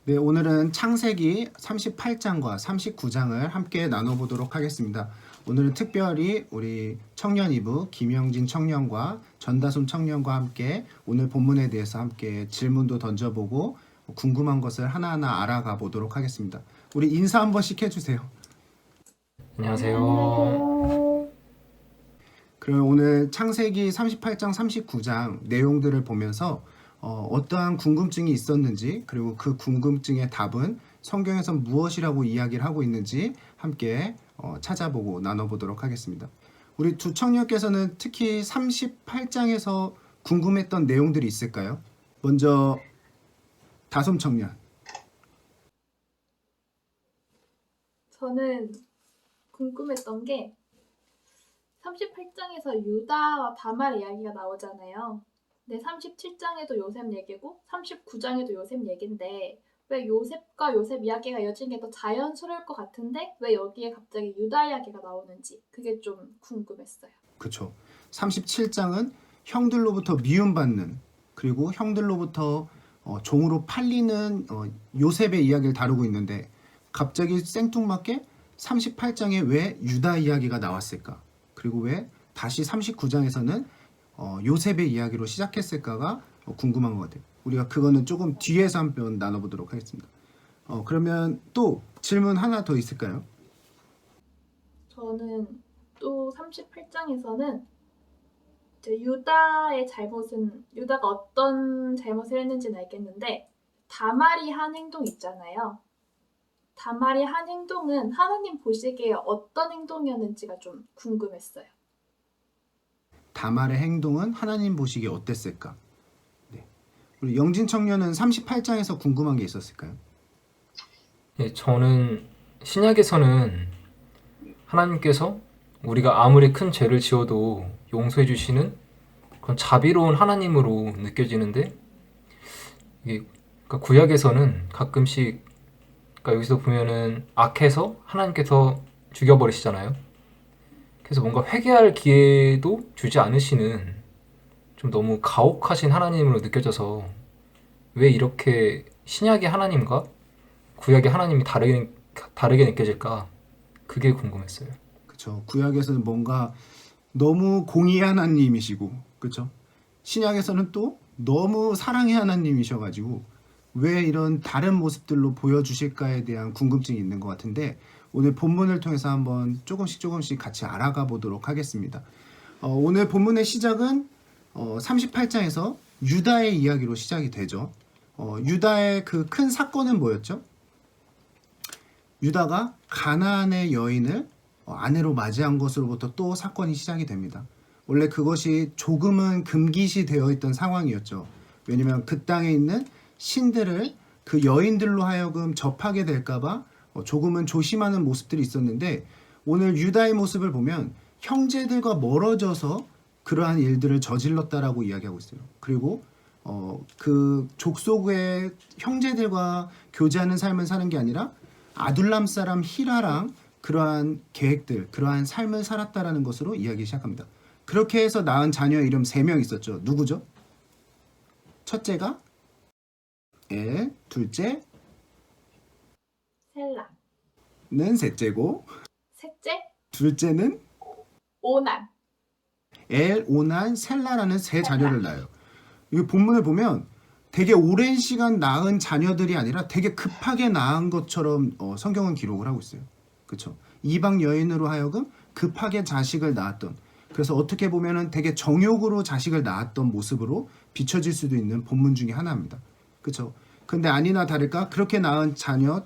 네, 오늘은 창세기 38장과 39장을 함께 나눠보도록 하겠습니다. 오늘은 특별히 우리 청년 이부 김영진 청년과 전다솜 청년과 함께 오늘 본문에 대해서 함께 질문도 던져보고 궁금한 것을 하나하나 알아가 보도록 하겠습니다. 우리 인사 한 번씩 해주세요. 안녕하세요. 그럼 오늘 창세기 38장, 39장 내용들을 보면서 어떠한 궁금증이 있었는지, 그리고 그 궁금증의 답은 성경에서 무엇이라고 이야기를 하고 있는지 함께 찾아보고 나눠보도록 하겠습니다. 우리 두 청년께서는 특히 38장에서 궁금했던 내용들이 있을까요? 먼저 다솜 청년. 저는 궁금했던 게 38장에서 유다와 다말 이야기가 나오잖아요. 근데 37장에도 요셉 얘기고 39장에도 요셉 얘긴데 왜 요셉과 요셉 이야기가 이어진 게 더 자연스러울 것 같은데 왜 여기에 갑자기 유다 이야기가 나오는지 그게 좀 궁금했어요. 그쵸. 37장은 형들로부터 미움받는, 그리고 형들로부터 종으로 팔리는 요셉의 이야기를 다루고 있는데, 갑자기 생뚱맞게 38장에 왜 유다 이야기가 나왔을까? 그리고 왜 다시 39장에서는 요셉의 이야기로 시작했을까가 궁금한 것 같아요. 우리가 그거는 조금 뒤에서 한번 나눠보도록 하겠습니다. 그러면 또 질문 하나 더 있을까요? 저는 또 38장에서는 유다의 잘못은 유다가 어떤 잘못을 했는지는 알겠는데 다말이 한 행동 있잖아요. 다말이 한 행동은 하나님 보시기에 어떤 행동이었는지가 좀 궁금했어요. 다말의 행동은 하나님 보시기에 어땠을까? 네. 우리 영진 청년은 38장에서 궁금한 게 있었을까요? 예, 저는 신약에서는 하나님께서 우리가 아무리 큰 죄를 지어도 용서해 주시는 그런 자비로운 하나님으로 느껴지는데, 이게 그러니까 구약에서는 가끔씩, 그러니까 여기서 보면은 악해서 하나님께서 죽여버리시잖아요. 그래서 뭔가 회개할 기회도 주지 않으시는 좀 너무 가혹하신 하나님으로 느껴져서 왜 이렇게 신약의 하나님과 구약의 하나님이 다르게 느껴질까? 그게 궁금했어요. 그쵸. 구약에서는 뭔가 너무 공의의 하나님이시고, 그쵸. 신약에서는 또 너무 사랑의 하나님이셔가지고 왜 이런 다른 모습들로 보여주실까에 대한 궁금증이 있는 것 같은데, 오늘 본문을 통해서 한번 조금씩 같이 알아가 보도록 하겠습니다. 오늘 본문의 시작은 38장에서 유다의 이야기로 시작이 되죠. 유다의 그 큰 사건은 뭐였죠? 유다가 가나안의 여인을 아내로 맞이한 것으로부터 또 사건이 시작이 됩니다. 원래 그것이 조금은 금기시 되어 있던 상황이었죠. 왜냐하면 그 땅에 있는 신들을 그 여인들로 하여금 접하게 될까봐 조금은 조심하는 모습들이 있었는데, 오늘 유다의 모습을 보면 형제들과 멀어져서 그러한 일들을 저질렀다라고 이야기하고 있어요. 그리고 그 족속의 형제들과 교제하는 삶을 사는 게 아니라 아둘람 사람 히라랑 그러한 계획들, 그러한 삶을 살았다라는 것으로 이야기 시작합니다. 그렇게 해서 낳은 자녀 이름 3명 있었죠. 누구죠? 첫째가 엘, 둘째 셀라는 셋째고, 셋째 둘째는 오난. 엘, 오난, 셀라라는 세 자녀를 낳아요. 이 본문을 보면 되게 오랜 시간 낳은 자녀들이 아니라 되게 급하게 낳은 것처럼 성경은 기록을 하고 있어요. 그렇죠? 이방 여인으로 하여금 급하게 자식을 낳았던, 그래서 어떻게 보면은 되게 정욕으로 자식을 낳았던 모습으로 비춰질 수도 있는 본문 중에 하나입니다. 그렇죠? 근데 아니나 다를까 그렇게 낳은 자녀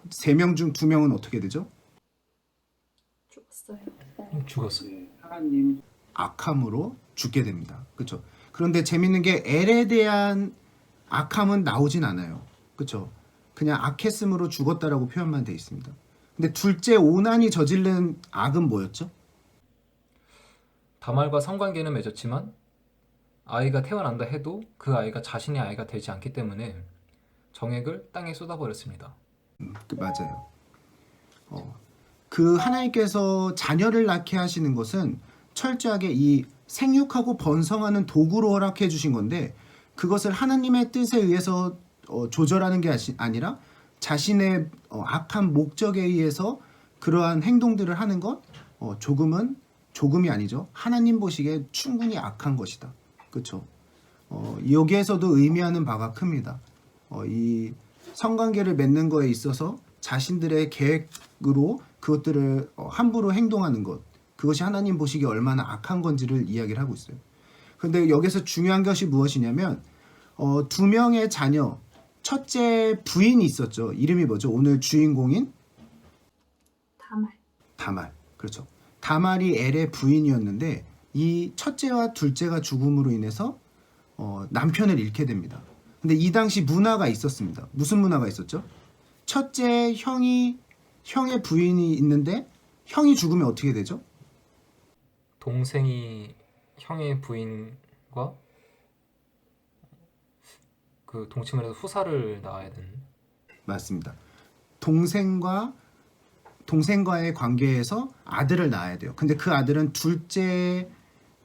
3명 중 2명은 어떻게 되죠? 죽었어요. 죽었어요. 악함으로 죽게 됩니다. 그렇죠? 그런데 재밌는 게 엘에 대한 악함은 나오진 않아요. 그렇죠? 그냥 악했음으로 죽었다라고 표현만 돼 있습니다. 근데 둘째 오난이 저지른 악은 뭐였죠? 다말과 성관계는 맺었지만 아이가 태어난다 해도 그 아이가 자신의 아이가 되지 않기 때문에 정액을 땅에 쏟아버렸습니다. 맞아요. 그 하나님께서 자녀를 낳게 하시는 것은 철저하게 이 생육하고 번성하는 도구로 허락해 주신 건데, 그것을 하나님의 뜻에 의해서 조절하는 게 아니라 자신의 악한 목적에 의해서 그러한 행동들을 하는 것 조금이 아니죠. 하나님 보시기에 충분히 악한 것이다. 그렇죠? 여기에서도 의미하는 바가 큽니다. 이 성관계를 맺는 거에 있어서 자신들의 계획으로 그것들을 함부로 행동하는 것, 그것이 하나님 보시기에 얼마나 악한 건지를 이야기를 하고 있어요. 그런데 여기서 중요한 것이 무엇이냐면 2명의 자녀, 첫째 부인이 있었죠. 이름이 뭐죠? 오늘 주인공인 다말. 그렇죠. 다말이 엘의 부인이었는데 이 첫째와 둘째가 죽음으로 인해서 남편을 잃게 됩니다. 근데 이 당시 문화가 있었습니다. 무슨 문화가 있었죠? 첫째 형의 부인이 있는데 형이 죽으면 어떻게 되죠? 동생이 형의 부인과 그 동침을 해서 후사를 낳아야 되는. 맞습니다. 동생과의 관계에서 아들을 낳아야 돼요. 근데 그 아들은 둘째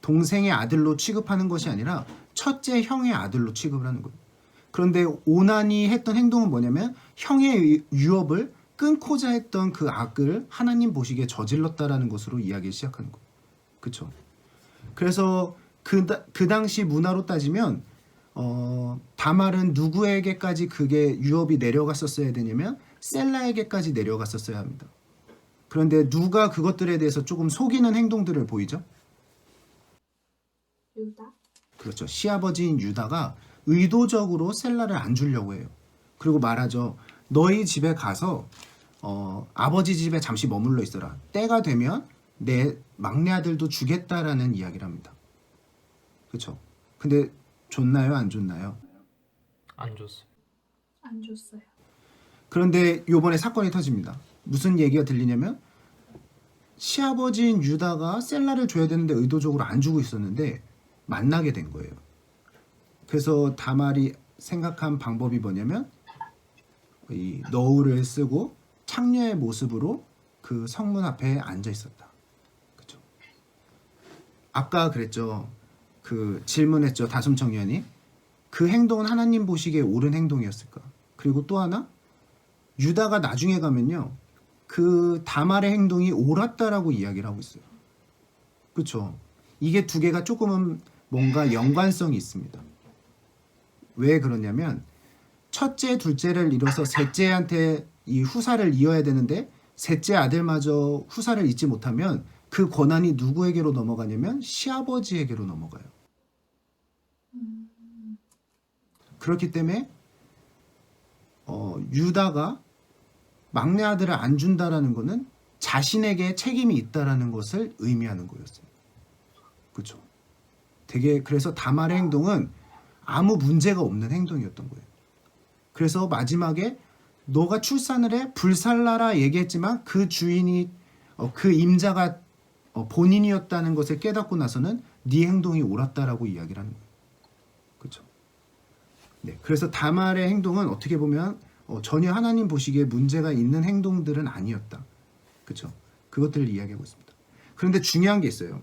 동생의 아들로 취급하는 것이 아니라 첫째 형의 아들로 취급을 하는 거예요. 그런데 오난이 했던 행동은 뭐냐면 형의 유업을 끊고자 했던 그 악을 하나님 보시기에 저질렀다라는 것으로 이야기를 시작하는 거예요. 그렇죠? 그래서 그 당시 문화로 따지면 다말은 누구에게까지 그게 유업이 내려갔었어야 되냐면 셀라에게까지 내려갔었어야 합니다. 그런데 누가 그것들에 대해서 조금 속이는 행동들을 보이죠? 유다. 그렇죠. 시아버지인 유다가 의도적으로 셀라를 안 주려고 해요. 그리고 말하죠. 너희 집에 가서 아버지 집에 잠시 머물러 있어라. 때가 되면 내 막내 아들도 주겠다라는 이야기를 합니다. 그렇죠. 근데 줬나요? 안 줬나요? 안 줬어요. 안 줬어요. 그런데 요번에 사건이 터집니다. 무슨 얘기가 들리냐면 시아버지인 유다가 셀라를 줘야 되는데 의도적으로 안 주고 있었는데 만나게 된 거예요. 그래서 다말이 생각한 방법이 뭐냐면 이 너울을 쓰고 창녀의 모습으로 그 성문 앞에 앉아 있었다. 그렇죠? 아까 그랬죠. 그 질문했죠. 다솜청년이 그 행동은 하나님 보시기에 옳은 행동이었을까? 그리고 또 하나 유다가 나중에 가면요. 그 다말의 행동이 옳았다라고 이야기를 하고 있어요. 그렇죠? 이게 두 개가 조금은 뭔가 연관성이 있습니다. 왜 그러냐면 첫째, 둘째를 잃어서 셋째한테 이 후사를 이어야 되는데 셋째 아들마저 후사를 잇지 못하면 그 권한이 누구에게로 넘어가냐면 시아버지에게로 넘어가요. 그렇기 때문에 유다가 막내 아들을 안 준다라는 것은 자신에게 책임이 있다라는 것을 의미하는 거였어요. 그렇죠? 되게 그래서 다말의 행동은 아무 문제가 없는 행동이었던 거예요. 그래서 마지막에 너가 출산을 해 불살라라 얘기했지만 그 주인이 그 임자가 본인이었다는 것을 깨닫고 나서는 네 행동이 옳았다라고 이야기를 하는 거예요. 그렇죠? 네, 그래서 다말의 행동은 어떻게 보면 전혀 하나님 보시기에 문제가 있는 행동들은 아니었다. 그렇죠? 그것들을 이야기하고 있습니다. 그런데 중요한 게 있어요.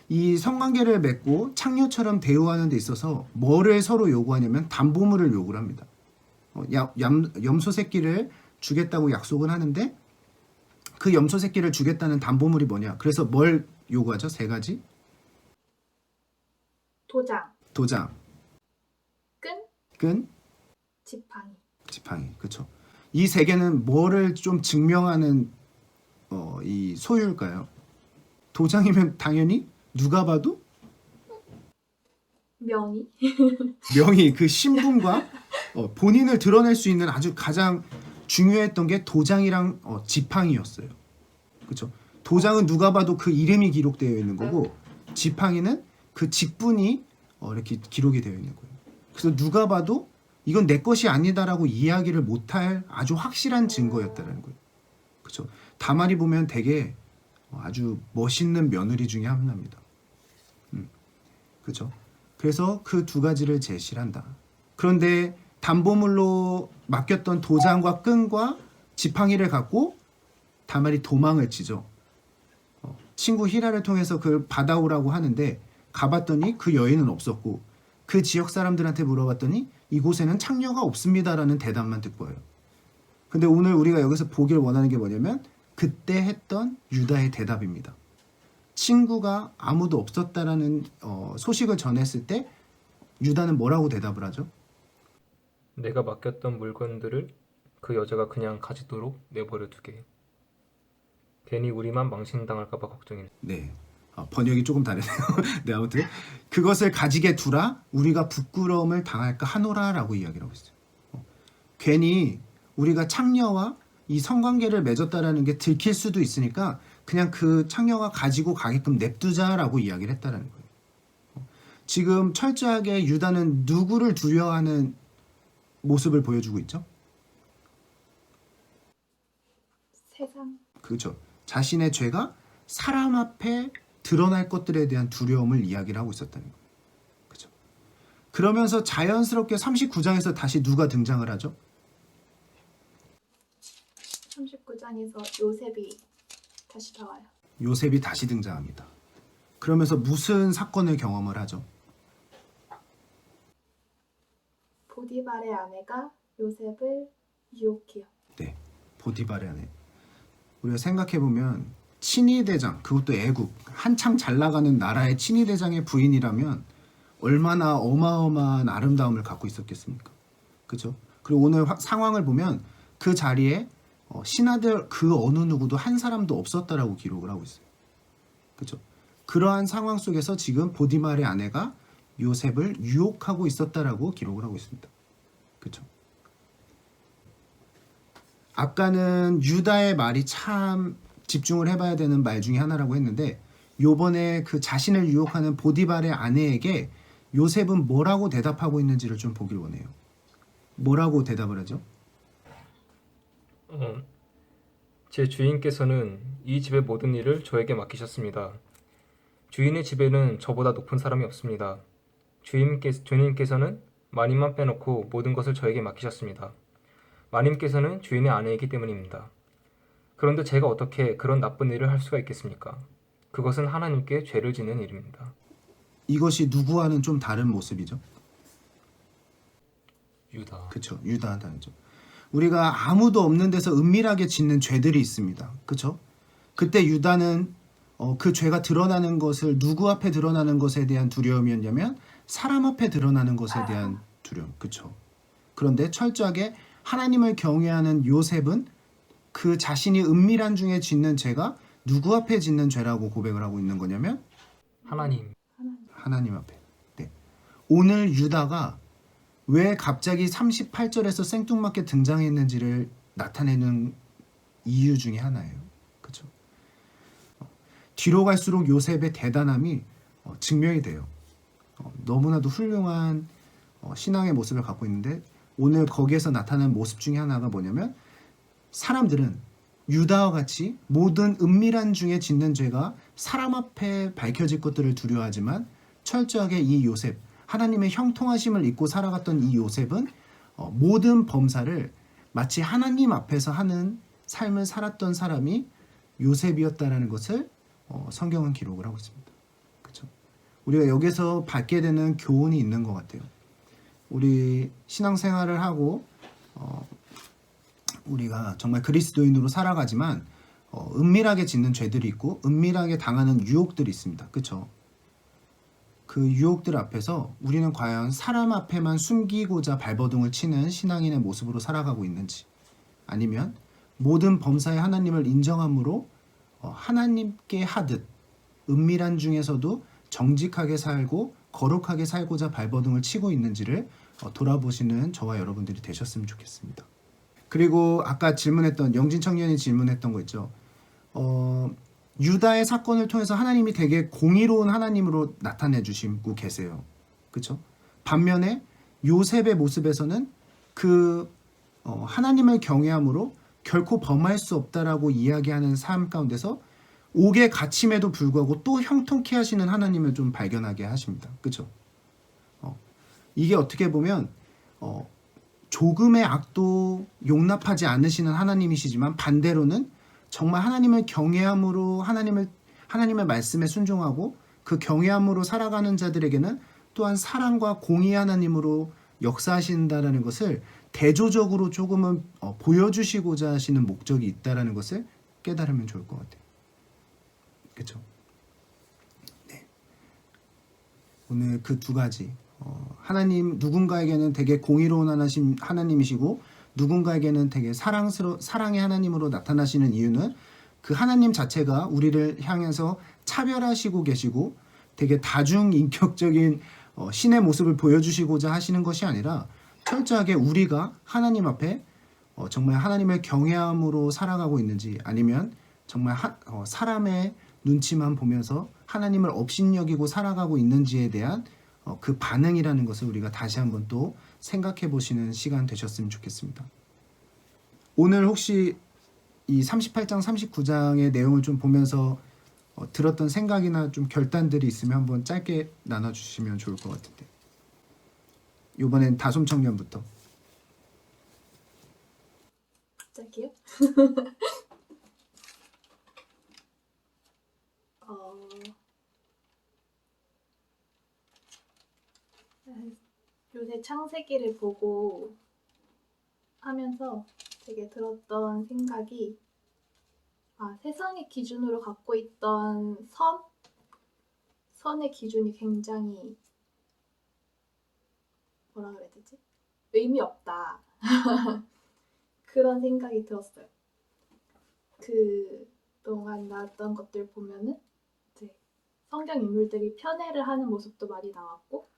이 성관계를 맺고 창녀처럼 대우하는 데 있어서 뭐를 서로 요구하냐면 담보물을 요구를 합니다. 염소 새끼를 주겠다고 약속을 하는데 그 염소 새끼를 주겠다는 담보물이 뭐냐? 그래서 뭘 요구하죠? 세 가지? 도장, 끈, 지팡이. 그렇죠. 이 세 개는 뭐를 좀 증명하는 이 소유일까요? 도장이면 당연히 누가 봐도 명의 그 신분과 본인을 드러낼 수 있는 아주 가장 중요했던 게 도장이랑 지팡이였어요. 그렇죠? 도장은 누가 봐도 그 이름이 기록되어 있는 거고 지팡이는 그 직분이 이렇게 기록이 되어 있는 거예요. 그래서 누가 봐도 이건 내 것이 아니다라고 이야기를 못할 아주 확실한 증거였다는 거예요. 그렇죠? 다말이 보면 되게 아주 멋있는 며느리 중에 하나입니다. 그렇죠? 그래서 그 두 가지를 제시를 한다. 그런데 담보물로 맡겼던 도장과 끈과 지팡이를 갖고 다말이 도망을 치죠. 친구 히라를 통해서 그걸 받아오라고 하는데 가봤더니 그 여인은 없었고 그 지역 사람들한테 물어봤더니 이곳에는 창녀가 없습니다라는 대답만 듣고 와요. 근데 오늘 우리가 여기서 보길 원하는 게 뭐냐면 그때 했던 유다의 대답입니다. 친구가 아무도 없었다라는 소식을 전했을 때 유다는 뭐라고 대답을 하죠? 내가 맡겼던 물건들을 그 여자가 그냥 가지도록 내버려 두게. 괜히 우리만 망신당할까봐 걱정이네. 네. 번역이 조금 다르네요. 네, 아무튼 그것을 가지게 두라 우리가 부끄러움을 당할까 하노라라고 이야기를 하고 있어요. 괜히 우리가 창녀와 이 성관계를 맺었다라는 게 들킬 수도 있으니까 그냥 그 창녀가 가지고 가게끔 냅두자라고 이야기를 했다라는 거예요. 지금 철저하게 유다는 누구를 두려워하는 모습을 보여주고 있죠? 세상. 그렇죠. 자신의 죄가 사람 앞에 드러날 것들에 대한 두려움을 이야기를 하고 있었다는 거예요. 그렇죠. 그러면서 자연스럽게 39장에서 다시 누가 등장을 하죠? 39장에서 요셉이 다시 나와요. 요셉이 다시 등장합니다. 그러면서 무슨 사건을 경험을 하죠? 보디발의 아내가 요셉을 유혹해요. 네, 보디발의 아내. 우리가 생각해보면 친위대장, 그것도 애국, 한창 잘 나가는 나라의 친위대장의 부인이라면 얼마나 어마어마한 아름다움을 갖고 있었겠습니까? 그렇죠? 그리고 오늘 상황을 보면 그 자리에 신하들 그 어느 누구도 한 사람도 없었다라고 기록을 하고 있어요. 그렇죠? 그러한 상황 속에서 지금 보디발의 아내가 요셉을 유혹하고 있었다라고 기록을 하고 있습니다. 그렇죠? 아까는 유다의 말이 참 집중을 해봐야 되는 말 중에 하나라고 했는데 요번에 그 자신을 유혹하는 보디발의 아내에게 요셉은 뭐라고 대답하고 있는지를 좀 보길 원해요. 뭐라고 대답을 하죠? 제 주인께서는 이 집의 모든 일을 저에게 맡기셨습니다. 주인의 집에는 저보다 높은 사람이 없습니다. 주님께서는 마님만 빼놓고 모든 것을 저에게 맡기셨습니다. 마님께서는 주인의 아내이기 때문입니다. 그런데 제가 어떻게 그런 나쁜 일을 할 수가 있겠습니까? 그것은 하나님께 죄를 짓는 일입니다. 이것이 누구와는 좀 다른 모습이죠. 유다. 그렇죠. 유다와 다르죠. 우리가 아무도 없는 데서 은밀하게 짓는 죄들이 있습니다. 그렇죠? 그때 유다는 그 죄가 드러나는 것을 누구 앞에 드러나는 것에 대한 두려움이었냐면 사람 앞에 드러나는 것에 대한 두려움. 그렇죠? 그런데 철저하게 하나님을 경외하는 요셉은 그 자신이 은밀한 중에 짓는 죄가 누구 앞에 짓는 죄라고 고백을 하고 있는 거냐면 하나님 앞에. 네. 오늘 유다가 왜 갑자기 38절에서 생뚱맞게 등장했는지를 나타내는 이유 중에 하나예요. 그렇죠? 뒤로 갈수록 요셉의 대단함이 증명이 돼요. 너무나도 훌륭한 신앙의 모습을 갖고 있는데 오늘 거기에서 나타난 모습 중에 하나가 뭐냐면 사람들은 유다와 같이 모든 은밀한 중에 짓는 죄가 사람 앞에 밝혀질 것들을 두려워하지만 철저하게 이 요셉, 하나님의 형통하심을 잊고 살아갔던 이 요셉은 모든 범사를 마치 하나님 앞에서 하는 삶을 살았던 사람이 요셉이었다라는 것을 성경은 기록을 하고 있습니다. 그렇죠? 우리가 여기서 받게 되는 교훈이 있는 것 같아요. 우리 신앙생활을 하고 우리가 정말 그리스도인으로 살아가지만 은밀하게 짓는 죄들이 있고 은밀하게 당하는 유혹들이 있습니다. 그렇죠? 그 유혹들 앞에서 우리는 과연 사람 앞에만 숨기고자 발버둥을 치는 신앙인의 모습으로 살아가고 있는지 아니면 모든 범사의 하나님을 인정함으로 하나님께 하듯 은밀한 중에서도 정직하게 살고 거룩하게 살고자 발버둥을 치고 있는지를 돌아보시는 저와 여러분들이 되셨으면 좋겠습니다. 그리고 아까 질문했던 영진 청년이 질문했던 거 있죠. 유다의 사건을 통해서 하나님이 되게 공의로운 하나님으로 나타내 주시고 계세요. 그렇죠? 반면에 요셉의 모습에서는 그 하나님을 경외함으로 결코 범할 수 없다라고 이야기하는 삶 가운데서 옥에 갇힘에도 불구하고 또 형통케 하시는 하나님을 좀 발견하게 하십니다. 그렇죠? 이게 어떻게 보면 조금의 악도 용납하지 않으시는 하나님이시지만 반대로는 정말 하나님을 경외함으로 하나님의 말씀에 순종하고 그 경외함으로 살아가는 자들에게는 또한 사랑과 공의 하나님으로 역사하신다라는 것을 대조적으로 조금은 보여주시고자 하시는 목적이 있다라는 것을 깨달으면 좋을 것 같아요. 그렇죠? 네. 오늘 그 두 가지 하나님 누군가에게는 되게 공의로운 하나님이시고 누군가에게는 되게 사랑의 하나님으로 나타나시는 이유는 그 하나님 자체가 우리를 향해서 차별하시고 계시고 되게 다중인격적인 신의 모습을 보여주시고자 하시는 것이 아니라 철저하게 우리가 하나님 앞에 정말 하나님을 경외함으로 살아가고 있는지 아니면 정말 사람의 눈치만 보면서 하나님을 업신여기고 살아가고 있는지에 대한 그 반응이라는 것을 우리가 다시 한번 또 생각해 보시는 시간 되셨으면 좋겠습니다. 오늘 혹시 이 38장, 39장의 내용을 좀 보면서 들었던 생각이나 좀 결단들이 있으면 한번 짧게 나눠주시면 좋을 것 같은데. 이번엔 다솜 청년부터. 갑자기요? 요새 창세기를 보고 하면서 되게 들었던 생각이 세상의 기준으로 갖고 있던 선의 기준이 굉장히 뭐라 그래야 되지? 의미 없다. 그런 생각이 들었어요. 그동안 나왔던 것들 보면은 이제 성경 인물들이 편애를 하는 모습도 많이 나왔고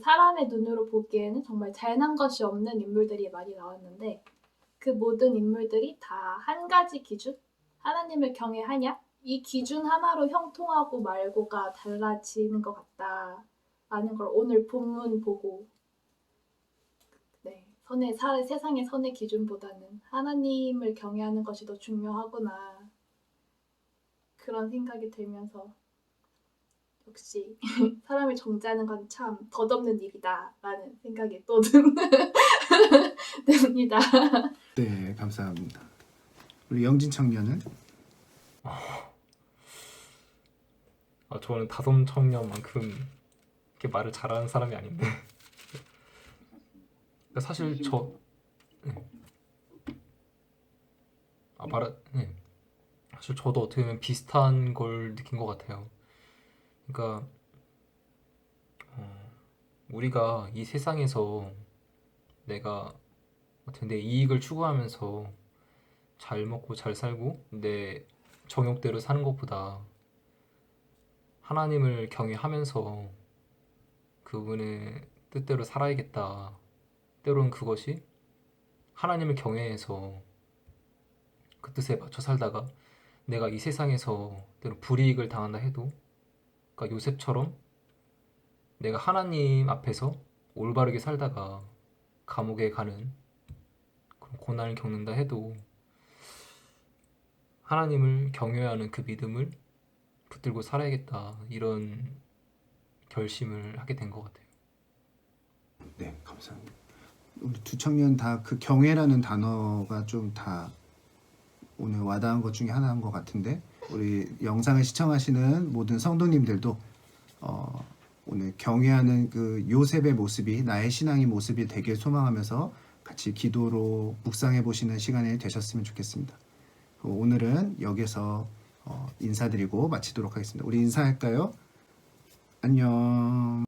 사람의 눈으로 보기에는 정말 잘난 것이 없는 인물들이 많이 나왔는데 그 모든 인물들이 다 한 가지 기준? 하나님을 경외하냐? 이 기준 하나로 형통하고 말고가 달라지는 것 같다라는 걸 오늘 본문 보고 세상의 선의 기준보다는 하나님을 경외하는 것이 더 중요하구나 그런 생각이 들면서 역시 사람을 정죄하는 건 참 덧없는 일이다 라는 생각이 또 듭니다. 네, 감사합니다. 우리 영진 청년은? 저는 다솜 청년만큼 이렇게 말을 잘하는 사람이 아닌데 사실 사실 저도 어떻게 보면 비슷한 걸 느낀 것 같아요. 그러니까 우리가 이 세상에서 내가 내 이익을 추구하면서 잘 먹고 잘 살고 내 정욕대로 사는 것보다 하나님을 경외하면서 그분의 뜻대로 살아야겠다. 때로는 그것이 하나님을 경외해서 그 뜻에 맞춰 살다가 내가 이 세상에서 때로 불이익을 당한다 해도 그러니까 요셉처럼 내가 하나님 앞에서 올바르게 살다가 감옥에 가는 그런 고난을 겪는다 해도 하나님을 경외하는 그 믿음을 붙들고 살아야겠다 이런 결심을 하게 된 것 같아요. 네, 감사합니다. 우리 두 청년 다 그 경외라는 단어가 좀 다 오늘 와닿은 것 중에 하나인 것 같은데 우리 영상을 시청하시는 모든 성도님들도 오늘 경외하는 그 요셉의 모습이 나의 신앙의 모습이 되길 소망하면서 같이 기도로 묵상해 보시는 시간이 되셨으면 좋겠습니다. 오늘은 여기서 인사드리고 마치도록 하겠습니다. 우리 인사할까요? 안녕.